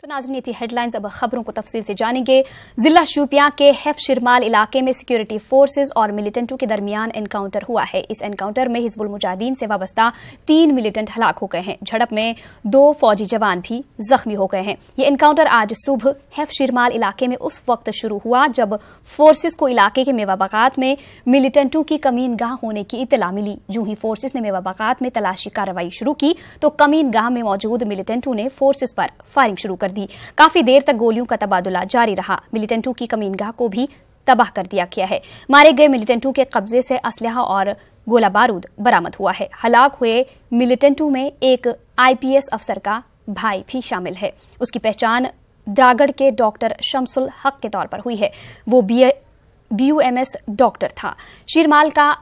तो नाज़रीन, ये थी हेडलाइंस। अब खबरों को तफसील से जानेंगे। जिला शोपियां के हैफ शिरमाल इलाके में सिक्योरिटी फोर्सेज और मिलिटेंटों के दरमियान एनकाउंटर हुआ है। इस एनकाउंटर में हिजबुल मुजाहिदीन से वाबस्ता 3 मिलिटेंट हलाक हो गए हैं। झड़प में 2 फौजी जवान भी जख्मी हो गए हैं। ये एनकाउंटर आज सुबह हैफ शिरमाल इलाके में उस वक्त शुरू हुआ जब फोर्सेज को इलाके के मेवा बागात में मिलिटेंटों की कमीनगाह होने की इतला मिली। जूं ही फोर्सेज ने मेवा बागात में तलाशी कार्रवाई शुरू की तो कमीनगाह में मौजूद मिलिटेंटों ने फोर्सेज पर फायरिंग शुरू कर दी। काफी देर तक गोलियों का तबादला जारी रहा। मिलिटेंटों की कमीनगाह को भी तबाह कर दिया गया है। मारे गए मिलिटेंटों के कब्जे से असलहा और गोला बारूद बरामद हुआ है। हलाक हुए मिलिटेंटों में एक IPS अफसर का भाई भी शामिल है। उसकी पहचान द्रागड़ के डॉक्टर शमसुल हक के तौर पर हुई है। वो BUMS डॉक्टर था। शिरमाल का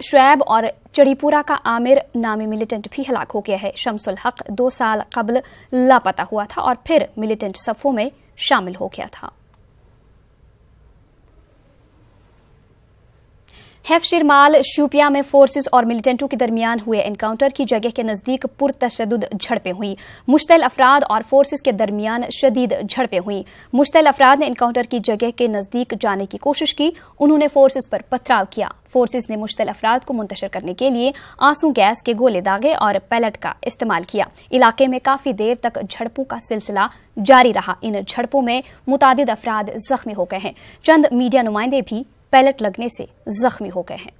शुएब और चढ़ीपुरा का आमिर नामी मिलिटेंट भी हलाक हो गया है। शमसुल हक 2 साल कबल लापता हुआ था और फिर मिलिटेंट सफों में शामिल हो गया था। हैफ शिरमाल शोपियां में फोर्सेज और मिलिटेंटों के दरमियान हुए एनकाउंटर की जगह के नजदीक पुरतशद्दुद झड़पें हुई। मुश्तल अफराद और फोर्सेज के दरमियान शदीद झड़पें हुई। मुश्तल अफराद ने एनकाउंटर की जगह के नजदीक जाने की कोशिश की। उन्होंने फोर्सेज पर पथराव किया। फोर्सेज ने मुश्तल अफराद को मुंतशिर करने के लिए आंसू गैस के गोले दागे और पैलेट का इस्तेमाल किया। इलाके में काफी देर तक झड़पों का सिलसिला जारी रहा। इन झड़पों में मुतादिद अफराद जख्मी हो गए हैं। चंद मीडिया नुमाइंदे भी पैलेट लगने से जख्मी हो गए हैं।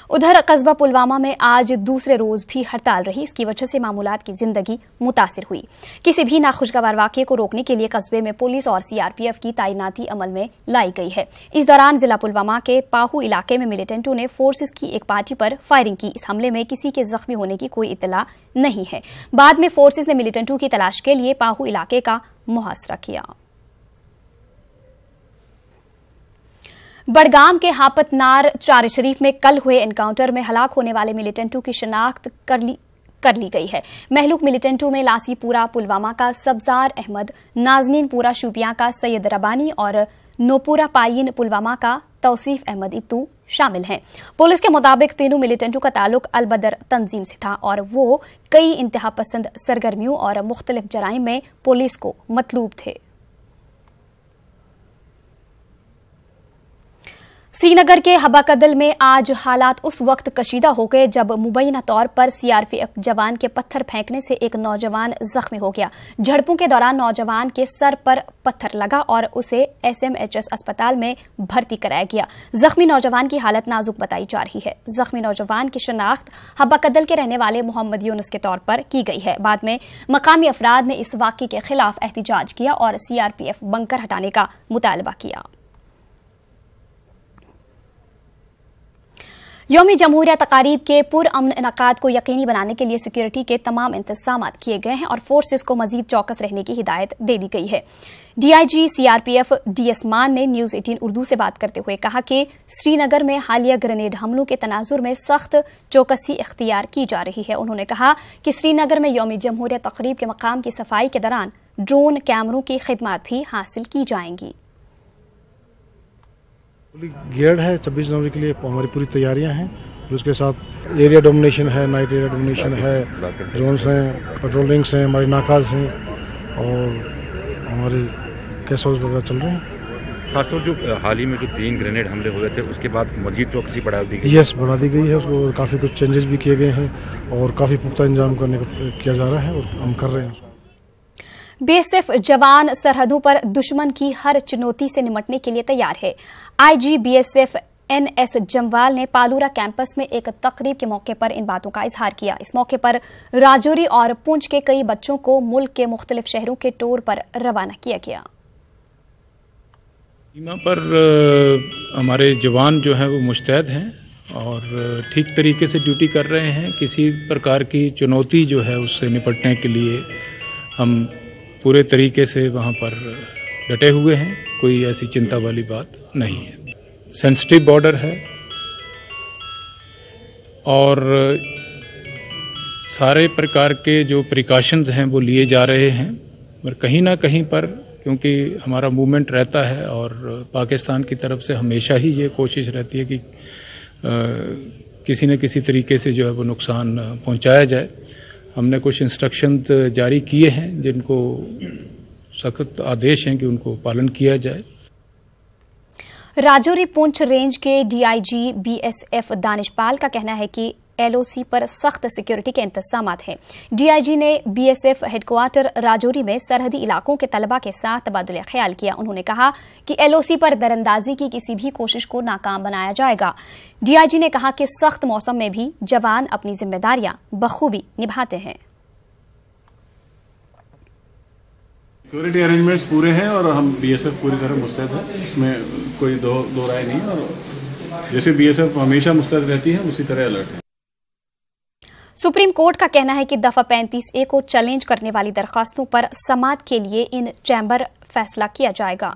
उधर कस्बा पुलवामा में आज दूसरे रोज भी हड़ताल रही। इसकी वजह से मामूलात की जिंदगी मुतासिर हुई। किसी भी नाखुशगवार वाकये को रोकने के लिए कस्बे में पुलिस और CRPF की तैनाती अमल में लाई गई है। इस दौरान जिला पुलवामा के पाहू इलाके में मिलिटेंटों ने फोर्सेज की एक पार्टी पर फायरिंग की। इस हमले में किसी के जख्मी होने की कोई इतला नहीं है। बाद में फोर्सेज ने मिलिटेंटों की तलाश के लिए पाहू इलाके का मुहासरा किया। बड़गाम के हापतनार चार शरीफ में कल हुए एनकाउंटर में हलाक होने वाले मिलिटेंटों की शिनाख्त कर ली गई है। महलूक मिलिटेंटों में लासीपुरा पुलवामा का सब्जार अहमद, नाजनीनपुरा शोपियां का सैयद रबानी और नोपुरा पायीन पुलवामा का तौसीफ अहमद इत्तू शामिल हैं। पुलिस के मुताबिक तीनों मिलिटेंटों का ताल्लुक अलबदर तंजीम से था और वो कई इंतहा पसंद सरगर्मियों और मुख्तलिफ जराइम में पुलिस को मतलूब थे। श्रीनगर के हबाकदल में आज हालात उस वक्त कशीदा हो गए जब मुबैना तौर पर CRPF जवान के पत्थर फेंकने से एक नौजवान जख्मी हो गया। झड़पों के दौरान नौजवान के सर पर पत्थर लगा और उसे SMHS अस्पताल में भर्ती कराया गया। जख्मी नौजवान की हालत नाजुक बताई जा रही है। जख्मी नौजवान की शनाख्त हबाकदल के रहने वाले मोहम्मद यूनुस के तौर पर की गई है। बाद में मकामी अफराद ने इस वाक़े के खिलाफ एहतिजाज किया और CRPF बंकर हटाने का मुतालबा किया। यौमी जमहूरिया तकारीब के पुरअमन इनकाद को यकीनी बनाने के लिए सिक्योरिटी के तमाम इंतजाम किए गए हैं और फोर्सेज को मजीद चौकस रहने की हिदायत दे दी गई है। DIG CRPF DS मान ने न्यूज 18 उर्दू से बात करते हुए कहा कि श्रीनगर में हालिया ग्रेनेड हमलों के तनाजुर में सख्त चौकसी इख्तियार की जा रही है। उन्होंने कहा कि श्रीनगर में यौमी जमहूरिया तकरीब के मकाम की सफाई के दौरान ड्रोन कैमरों की खिदमत भी हासिल की जाएंगी। गियर्ड है 26 जनवरी के लिए हमारी पूरी तैयारियां हैं। फिर उसके साथ एरिया डोमिनेशन है, नाइट एरिया डोमिनेशन है, जोन्स हैं, पेट्रोल रिंग्स हैं, हमारे नाकाज हैं और हमारे कैश हाउस वगैरह चल रहे हैं। खासतौर जो हाल ही में जो 3 ग्रेनेड हमले हुए थे उसके बाद मजीद चौकसी बढ़ा दी गई। यस, बढ़ा दी गई है। उसको काफ़ी कुछ चेंजेस भी किए गए हैं और काफ़ी पुख्ता इंतजाम करने को किया जा रहा है और हम कर रहे हैं। BSF जवान सरहदों पर दुश्मन की हर चुनौती से निपटने के लिए तैयार है। IG BSF NS जमवाल ने पालूरा कैंपस में एक तकरीब के मौके पर इन बातों का इजहार किया। इस मौके पर राजौरी और पुंछ के कई बच्चों को मुल्क के मुख्तलिफ शहरों के टूर पर रवाना किया गया। सीमा पर हमारे जवान जो हैं वो मुस्तैद हैं और ठीक तरीके से ड्यूटी कर रहे हैं। किसी प्रकार की चुनौती जो है उससे निपटने के लिए हम पूरे तरीके से वहाँ पर डटे हुए हैं। कोई ऐसी चिंता वाली बात नहीं है। सेंसिटिव बॉर्डर है और सारे प्रकार के जो प्रिकॉशंस हैं वो लिए जा रहे हैं। पर कहीं ना कहीं पर क्योंकि हमारा मूवमेंट रहता है और पाकिस्तान की तरफ से हमेशा ही ये कोशिश रहती है कि किसी न किसी तरीके से जो है वो नुकसान पहुंचाया जाए। हमने कुछ इंस्ट्रक्शन जारी किए हैं जिनको सख्त आदेश हैं कि उनको पालन किया जाए। राजौरी पुंछ रेंज के डीआईजी बीएसएफ दानिशपाल का कहना है कि एलओसी पर सख्त सिक्योरिटी के इंतजामात हैं। डीआईजी ने बीएसएफ हेडक्वार्टर राजौरी में सरहदी इलाकों के तलबा के साथ तबादुल ख्याल किया। उन्होंने कहा कि एलओसी पर दरअंदाजी की किसी भी कोशिश को नाकाम बनाया जाएगा। डीआईजी ने कहा कि सख्त मौसम में भी जवान अपनी जिम्मेदारियां बखूबी निभाते हैं। सिक्योरिटी अरेंजमेंट्स पूरे हैं और हम बीएसएफ पूरी तरह मुस्तैद है, इसमें कोई दो राय नहीं है। और जैसे बीएसएफ हमेशा मुस्तैद रहती है, उसी तरह अलर्ट है। सुप्रीम कोर्ट का कहना है कि दफा 35A को चैलेंज करने वाली दरखास्तों पर समाअत के लिए इन चैम्बर फैसला किया जाएगा।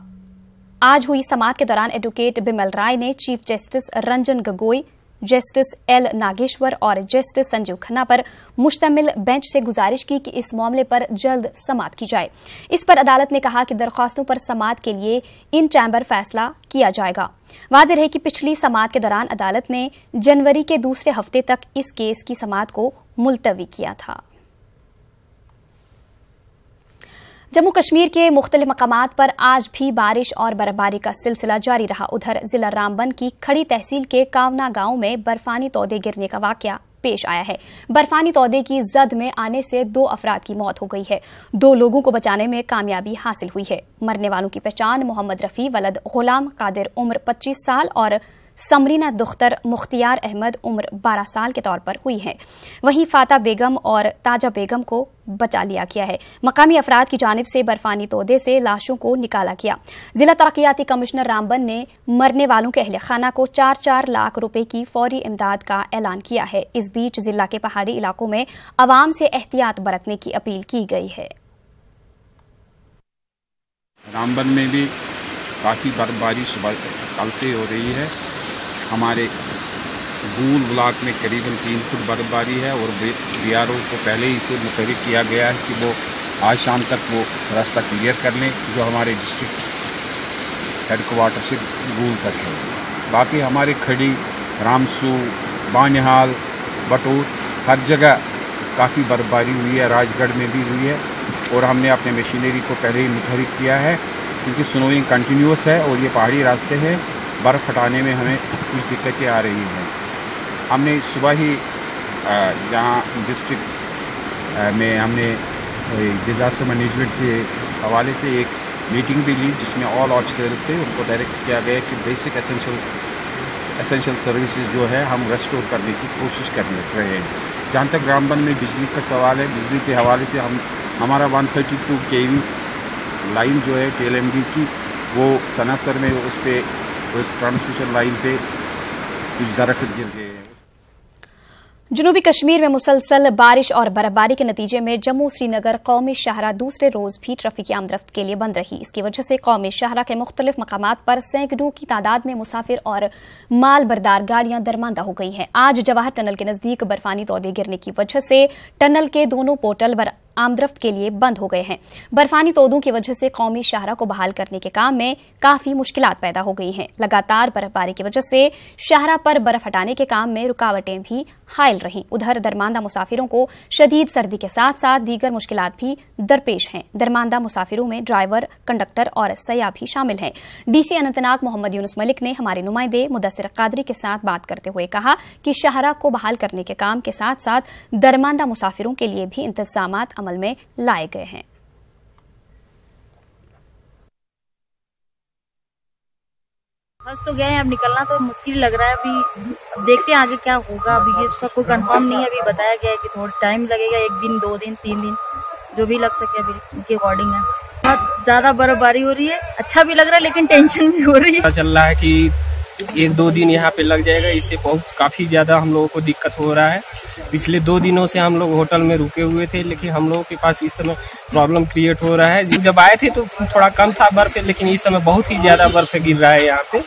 आज हुई समाअत के दौरान एडवोकेट बिमल राय ने chief justice Ranjan Gogoi, justice L Nageshwar और जस्टिस संजीव खन्ना पर मुश्तमिल बेंच से गुजारिश की कि इस मामले पर जल्द समाअत की जाए। इस पर अदालत ने कहा कि दरखास्तों पर समाअत के लिए इन चैम्बर फैसला किया जाएगा। वाज़ेह है कि पिछली समाअत के दौरान अदालत ने जनवरी के दूसरे हफ्ते तक इस केस की समाअत को मुलतवी किया था। जम्मू कश्मीर के मुख्तलिफ मकामात पर आज भी बारिश और बर्फबारी का सिलसिला जारी रहा। उधर जिला रामबन की खड़ी तहसील के कावना गांव में बर्फानी तौदे गिरने का वाकया पेश आया है। बर्फानी तौदे की जद में आने से 2 अफराद की मौत हो गई है। 2 लोगों को बचाने में कामयाबी हासिल हुई है। मरने वालों की पहचान मोहम्मद रफी वलद गुलाम कादिर उम्र 25 साल और समरीना दुख्तर मुख्तियार अहमद उम्र 12 साल के तौर पर हुई है। वहीं फाता बेगम और ताजा बेगम को बचा लिया गया है। मकामी अफराद की जानिब से बर्फानी तौदे से लाशों को निकाला गया। जिला तरक्याती कमिश्नर रामबन ने मरने वालों के अहले खाना को 4-4 लाख रुपए की फौरी इमदाद का ऐलान किया है। इस बीच जिला के पहाड़ी इलाकों में अवाम से एहतियात बरतने की अपील की गई है। रामबन में भी काफ़ी बर्फबारी सुबह कल से हो रही है। हमारे गूल ब्लॉक में करीबन 3 फुट बर्फबारी है और बीआरओ को पहले ही इसे मुतहरिक किया गया है कि वो आज शाम तक वो रास्ता क्लियर कर लें जो हमारे डिस्ट्रिक्ट हेडक्वार्टर से गूल तक है। बाकी हमारे खड़ी, रामसू, बानिहाल, बटूर हर जगह काफ़ी बर्फबारी हुई है। राजगढ़ में भी हुई है और हमने अपने मशीनरी को पहले ही मुतहरिक किया है क्योंकि स्नोइंग कंटिन्यूस है और ये पहाड़ी रास्ते हैं। बर्फ़ हटाने में हमें कुछ दिक्कतें आ रही हैं। हमने सुबह ही जहाँ डिस्ट्रिक्ट में हमने डिज़ास्टर मैनेजमेंट के हवाले से एक मीटिंग भी ली जिसमें ऑल ऑफिसर्स थे। उनको डायरेक्ट किया गया कि बेसिक एसेंशियल सर्विसेज जो है हम रेस्टोर करने की कोशिश कर रहे हैं। जहाँ तक रामबन में बिजली का सवाल है, बिजली के हवाले से हमारा 132 kV लाइन जो है TLMD की वो सनासर में उस ट्रांसमिशन लाइन पे कुछ दरख्त गिर गए हैं। जनूबी कश्मीर में मुसलसल बारिश और बर्फबारी के नतीजे में जम्मू श्रीनगर कौमी शाहरा दूसरे रोज भी ट्रैफिक आमदरफ्त के लिए बंद रही। इसकी वजह से कौमी शाहरा के मुख्तलिफ मकामात पर सैकड़ों की तादाद में मुसाफिर और माल बरदार गाड़ियां दरमांदा हो गई हैं। आज जवाहर टनल के नजदीक बर्फानी तौदे गिरने की वजह से टनल के दोनों पोर्टल आमदरफ्त के लिए बंद हो गए हैं। बर्फानी तौदों की वजह से कौमी शाहरा को बहाल करने के काम में काफी मुश्किलात पैदा हो गई हैं। लगातार बर्फबारी की वजह से शाहरा पर बर्फ हटाने के काम में रुकावटें भी हायल रहीं। उधर दरमांदा मुसाफिरों को शदीद सर्दी के साथ साथ दीगर मुश्किलात भी दरपेश हैं। दरमांदा मुसाफिरों में ड्राइवर, कंडक्टर और सयाह भी शामिल हैं। डीसी अनंतनाग मोहम्मद यूनुस मलिक ने हमारे नुमाइंदे मुदस्सिर कादरी के साथ बात करते हुए कहा कि शाहरा को बहाल करने के काम के साथ साथ दरमांदा मुसाफिरों के लिए भी इंतजामात अमल में लाए गए हैं। बस तो गए हैं, अब निकलना तो मुश्किल लग रहा है। अभी अब देखते हैं आगे क्या होगा। अभी ये इसका कोई कंफर्म नहीं है। अभी बताया गया है कि थोड़ा टाइम लगेगा, 1 दिन, 2 दिन, 3 दिन, जो भी लग सके अभी उनके अकॉर्डिंग है। बहुत ज्यादा बर्फबारी हो रही है, अच्छा भी लग रहा है लेकिन टेंशन भी हो रही है। चल रहा है कि 1-2 दिन यहाँ पे लग जाएगा, इससे बहुत काफी ज्यादा हम लोगों को दिक्कत हो रहा है। पिछले 2 दिनों से हम लोग होटल में रुके हुए थे, लेकिन हम लोगों के पास इस समय प्रॉब्लम क्रिएट हो रहा है। जब आए थे तो थोड़ा कम था बर्फ, लेकिन इस समय बहुत ही ज्यादा बर्फ गिर रहा है यहाँ पे।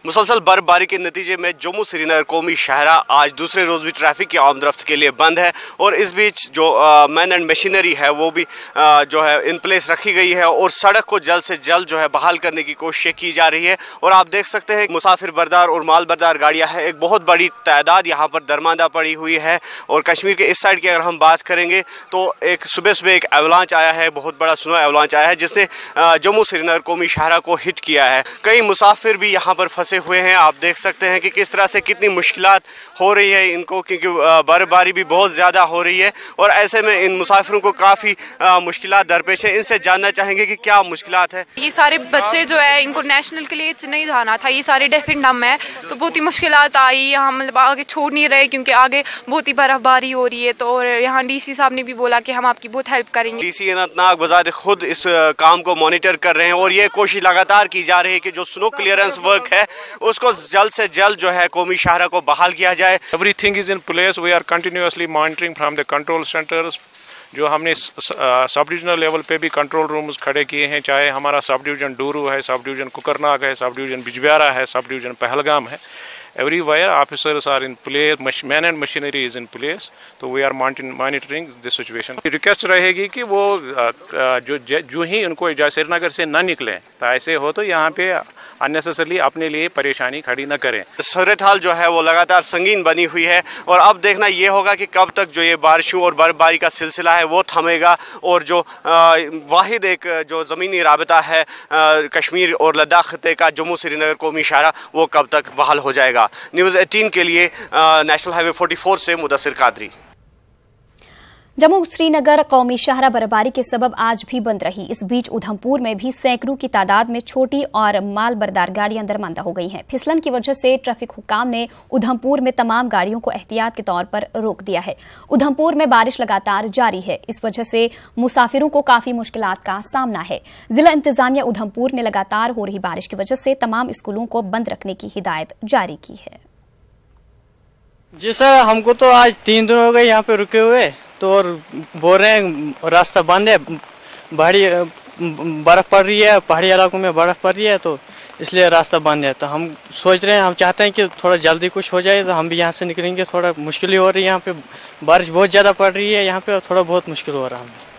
मुसलसल बर्फबारी के नतीजे में जम्मू श्रीनगर कौमी शाहरा आज दूसरे रोज भी ट्रैफिक की आमदरफ्त के लिए बंद है और इस बीच जो मैन एंड मशीनरी है वो भी जो है इन प्लेस रखी गई है और सड़क को जल्द से जल्द जो है बहाल करने की कोशिश की जा रही है। और आप देख सकते हैं मुसाफिर बरदार और माल बरदार गाड़ियाँ हैं, एक बहुत बड़ी तादाद यहाँ पर दरमांदा पड़ी हुई है। और कश्मीर के इस साइड की अगर हम बात करेंगे तो एक सुबह एक एवलांच आया है, बहुत बड़ा स्नो एवलांच आया है जिसने जम्मू श्रीनगर कौमी शाहरा को हिट किया है। कई मुसाफिर भी यहाँ पर फंसे हुए हैं। आप देख सकते हैं कि किस तरह से कितनी मुश्किलात हो रही है इनको, क्योंकि बर्फबारी भी बहुत ज़्यादा हो रही है और ऐसे में इन मुसाफिरों को काफ़ी मुश्किलात दरपेश है। इनसे जानना चाहेंगे कि क्या मुश्किलात है। ये सारे बच्चे जो है इनको नेशनल के लिए चेन्नई जाना था, ये सारे डेफ एंड डम है, तो बहुत ही मुश्किलात आई। यहाँ मतलब आगे छोड़ नहीं रहे क्योंकि आगे बहुत ही बर्फबारी हो रही है। तो यहाँ डीसी साहब ने भी बोला कि हम आपकी बहुत हेल्प करेंगे। डीसी अनंतनाग बजाते खुद इस काम को मॉनिटर कर रहे हैं और ये कोशिश लगातार की जा रही है कि जो स्नो क्लियरेंस वर्क है उसको जल्द से जल्द जो है कौमी शाहरा को बहाल किया जाए। Everything is in place, we are continuously monitoring from the control centres. जो हमने सब डिविजनल लेवल पे भी कंट्रोल रूम्स खड़े किए हैं, चाहे हमारा सब डिवीजन डूरू है, सब डिवीजन कुकरनाग है, सब डिवीजन बिजबियारा है, सब डिवीजन पहलगाम है। Everywhere officers are in place, man and machinery is in place, तो we are monitoring this situation. Request रहेगी कि वो जो ही उनको श्रीनगर से न निकलें, तो ऐसे हो तो यहाँ पे अननेसेसरली अपने लिए परेशानी खड़ी न करें। सूरत हाल जो है वो लगातार संगीन बनी हुई है और अब देखना ये होगा कि कब तक जो ये बारिशों और बर्फबारी का सिलसिला है वो थमेगा और जो वाहिद एक जो ज़मीनी राबता है कश्मीर और लद्दाख खत्ते का जम्मू श्रीनगर कौमी शाहरा वो कब तक बहाल हो जाएगा। न्यूज़ 18 के लिए नेशनल हाईवे 44 से मुदस्सिर कादरी। जम्मू श्रीनगर कौमी शाहरा बर्फबारी के सबब आज भी बंद रही। इस बीच उधमपुर में भी सैकड़ों की तादाद में छोटी और माल बरदार गाड़ियां दरमांदा हो गई हैं। फिसलन की वजह से ट्रैफिक हुक्काम ने उधमपुर में तमाम गाड़ियों को एहतियात के तौर पर रोक दिया है। उधमपुर में बारिश लगातार जारी है, इस वजह से मुसाफिरों को काफी मुश्किलात का सामना है। जिला इंतजामिया उधमपुर ने लगातार हो रही बारिश की वजह से तमाम स्कूलों को बंद रखने की हिदायत जारी की है। जी सर, हमको तो आज 3 दिन हो गए यहाँ पे रुके हुए, तो और बोल रहे हैं रास्ता बंद है, भारी बर्फ पड़ रही है, पहाड़ी इलाकों में बर्फ पड़ रही है, तो इसलिए रास्ता बंद है। तो हम सोच रहे हैं, हम चाहते हैं कि थोड़ा जल्दी कुछ हो जाए तो हम भी यहाँ से निकलेंगे। थोड़ा मुश्किल ही हो रही है, यहाँ पे बारिश बहुत ज़्यादा पड़ रही है, यहाँ पे थोड़ा बहुत मुश्किल हो रहा है हमें।